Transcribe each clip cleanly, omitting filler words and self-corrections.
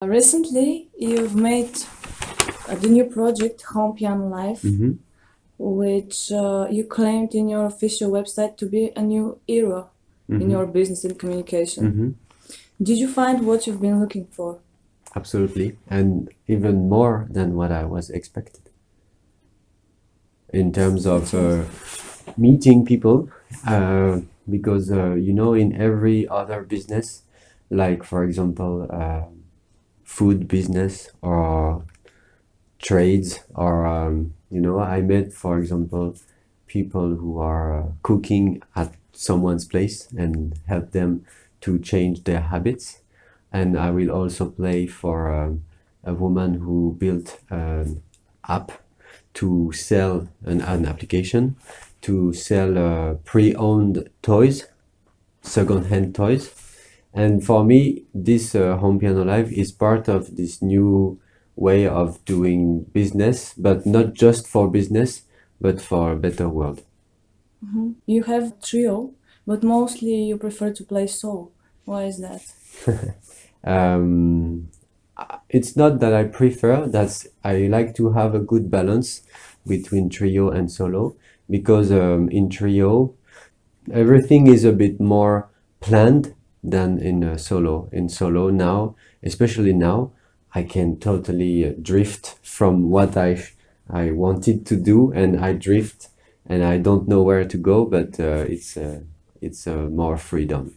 Recently, you've made the new project Home Piano Live, which you claimed in your official website to be a new era in your business and communication. Did you find what you've been looking for? Absolutely, and even more than what I was expected in terms of meeting people. Because in every other business, like for example, food business or trades, or I met, for example, people who are cooking at someone's place and help them to change their habits. And I will also play for a woman who built an app to sell an application to sell pre-owned toys, second-hand toys. And for me, this Home Piano Live is part of this new way of doing business, but not just for business, but for a better world. You have trio, but mostly you prefer to play solo. Why is that? Um, it's not that I prefer, that's I like to have a good balance between trio and solo, because in trio everything is a bit more planned than in solo. In solo now, especially now, I can totally drift from what I wanted to do, and I drift, and I don't know where to go. But it's more freedom.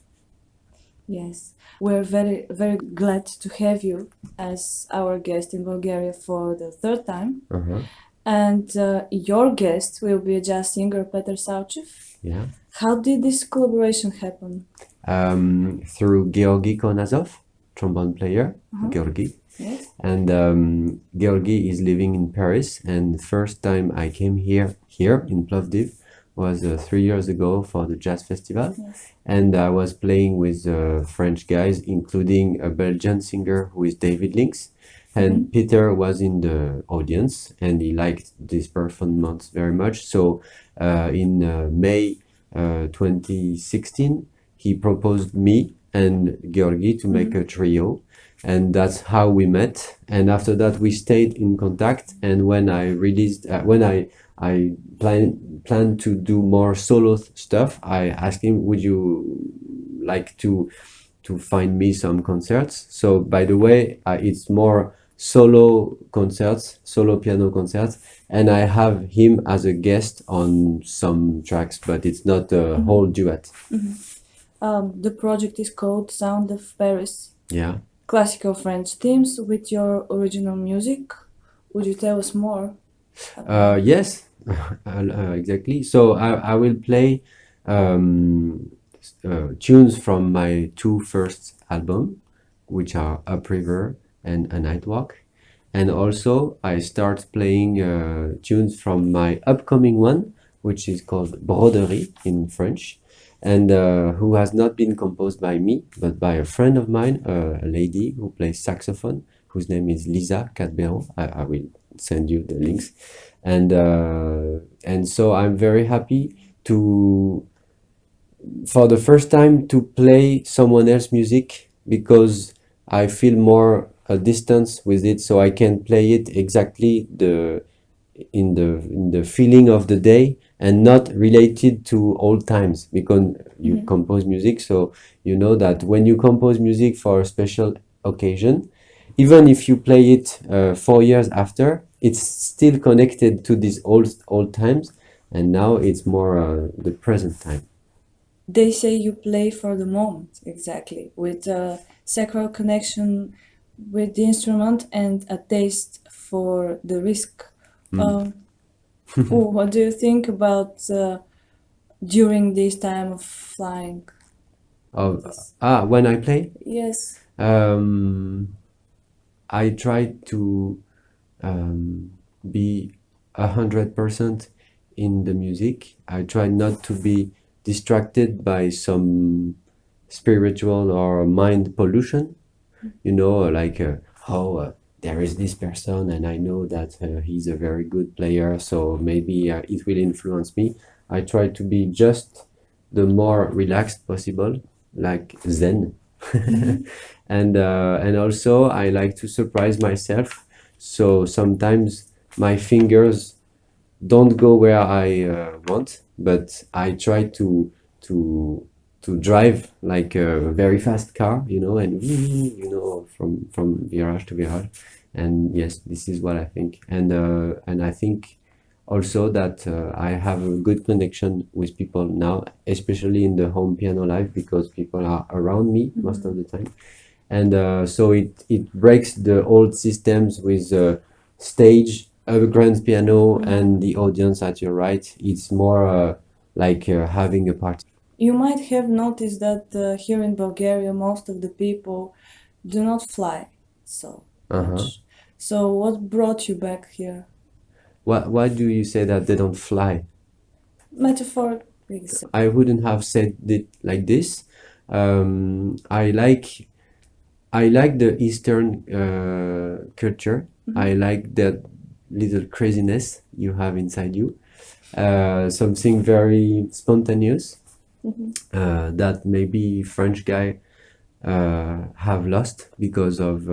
Yes, we're very, very glad to have you as our guest in Bulgaria for the third time. Uh-huh. And your guest will be jazz singer Peter Savchev. Yeah. How did this collaboration happen? Through Georgi Konazov, trombone player, Georgi. Yes. And Georgi is living in Paris, and the first time I came here in Plovdiv was 3 years ago for the jazz festival. Yes. And I was playing with French guys, including a Belgian singer who is David Links. And Peter was in the audience, and he liked this performance very much. So in May 2016, he proposed me and Georgi to make a trio, and that's how we met. And after that, we stayed in contact. And when I released, when I planned to do more solo stuff, I asked him, "Would you like to find me some concerts?" So by the way, it's more solo concerts, solo piano concerts, and I have him as a guest on some tracks, but it's not a whole duet. The project is called Sound of Paris. Yeah. Classical French themes with your original music. Would you tell us more? Yes, exactly. So I will play tunes from my two first album, which are Upriver and A Night Walk. And also I start playing tunes from my upcoming one, which is called Broderie in French, and who has not been composed by me, but by a friend of mine, a lady who plays saxophone, whose name is Lisa Cadberon. I will send you the links. And so I'm very happy to, for the first time, to play someone else's music, because I feel more a distance with it, so I can play it exactly in the feeling of the day, and not related to old times, because you compose music, so you know that when you compose music for a special occasion, even if you play it 4 years after, it's still connected to these old times, and now it's more the present time. They say you play for the moment, exactly, with a sacral connection with the instrument and a taste for the risk. What do you think about during this time of flying? Oh, This- when I play, Yes. I try to be 100% in the music. I try not to be distracted by some spiritual or mind pollution. Like there is this person, and I know that he's a very good player, so maybe it will influence me. I try to be just the more relaxed possible, like Zen. And also I like to surprise myself. So sometimes my fingers don't go where I want, but I try to to drive like a very fast car, you know, and from virage to virage. And yes, this is what I think. And I think also that I have a good connection with people now, especially in the home piano life, because people are around me most of the time. And so it breaks the old systems with stage, a grand piano, and the audience at your right. It's more like having a party. You might have noticed that here in Bulgaria, most of the people do not fly so much. So, what brought you back here? Why do you say that they don't fly? Metaphorically. I wouldn't have said it like this. I like the Eastern culture. I like that little craziness you have inside you. Something very spontaneous that maybe French guy have lost because of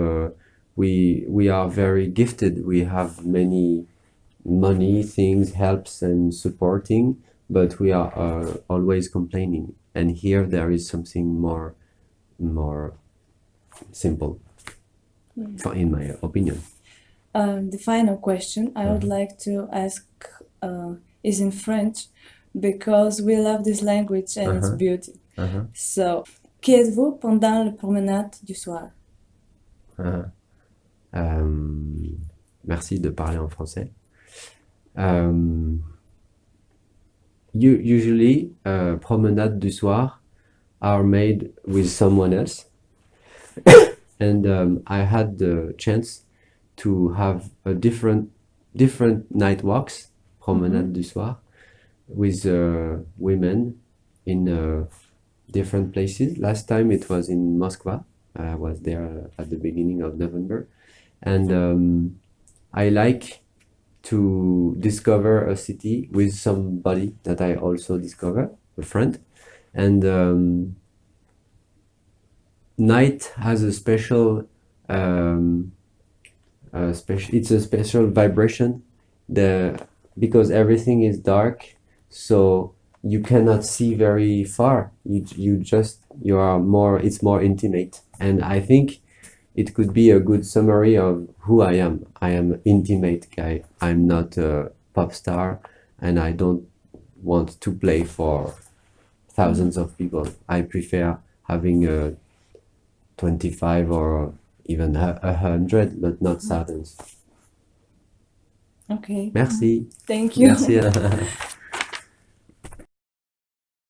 we are very gifted. We have many money, things, helps and supporting, but we are always complaining. And here there is something more simple, in my opinion. The final question I would like to ask is in French because we love this language and its beauty. So, qui êtes-vous pendant la promenade du soir? Merci de parler en français. Usually, promenade du soir are made with someone else. And I had the chance to have a different night walks, promenade du soir, with women in different places. Last time it was in Moscow. I was there at the beginning of November, and I like to discover a city with somebody that I also discover, a friend, and night has a special it's a special vibration because everything is dark, so you cannot see very far. It's more intimate, and I think it could be a good summary of who I am. I am an intimate guy. I'm not a pop star, and I don't want to play for thousands of people. I prefer having a 25 or even 100, but not thousands. Okay. Merci. Thank you. Merci.